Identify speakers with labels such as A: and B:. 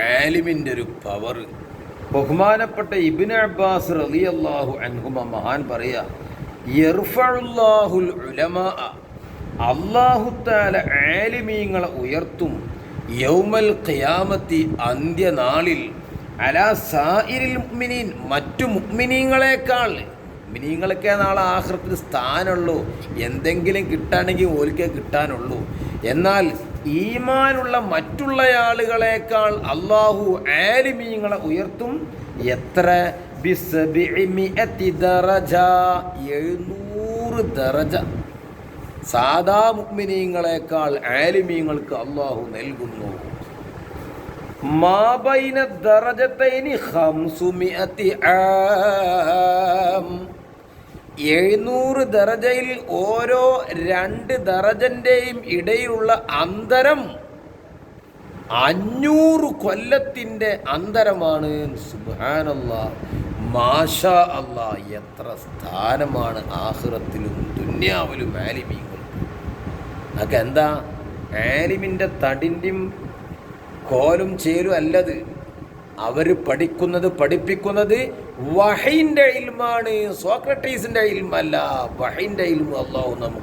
A: ആലിമിൻ്റെ ഒരു പവർ. ബഹുമാനപ്പെട്ട Ibn Abbas റളിയല്ലാഹു അൻഹുമ മഹാൻ പറയാ, യർഫഉല്ലാഹുൽ ഉലമാ, അല്ലാഹു തആല ആലിമീങ്ങളെ ഉയർത്തും യൗമൽ ഖിയാമത്തി, അന്ത്യനാളിൽ, അലാ സായിരിൽ മുഅ്മിനീൻ, മറ്റു മുഅ്മിനീങ്ങളെക്കാൾ. മുഅ്മിനീങ്ങളൊക്കെ നാളെ ആഖിറത്തിൽ സ്ഥാനമുള്ളൂ, എന്തെങ്കിലും കിട്ടാണെങ്കിൽ ഓൽക്കേ കിട്ടാനുള്ളൂ. എന്നാൽ ഈമാനുള്ള മറ്റുള്ള ആളുകളെക്കാൾ അള്ളാഹു ആലിമീങ്ങളെ ഉയർത്തും. എത്ര? ബിസബഇമിഅതി ദറജ, 700 ദറജ സാധാ മുഅ്മിനീങ്ങളെക്കാൾ ആലിമീങ്ങൾക്ക് അള്ളാഹു നൽകുന്നു. മാബൈന ദറജതൈനി 500 ആം, 700 ദറജയിൽ ഓരോ 2 ദറജൻ്റെയും ഇടയിലുള്ള അന്തരം 500 കൊല്ലത്തിൻ്റെ അന്തരമാണ്. സുബ്ഹാനല്ലാഹ്, മാഷാ അല്ലാഹ്, എത്ര സ്ഥാനമാണ് ആഖിറത്തിലും ദുന്യാവിലും ആലിമീങ്ങൾക്ക്. അതൊക്കെ എന്താ? ആലിമിൻ്റെ തടിൻ്റെയും കോലും ചേലും അല്ലത്. അവർ പഠിപ്പിക്കുന്നത് വഹയിൻ്റെ ഇൽമാണ്, സോക്രട്ടീസിൻ്റെ ഇൽമല്ല. വഹയിൻ്റെ ഇൽമ അല്ലാഹു നമുക്ക്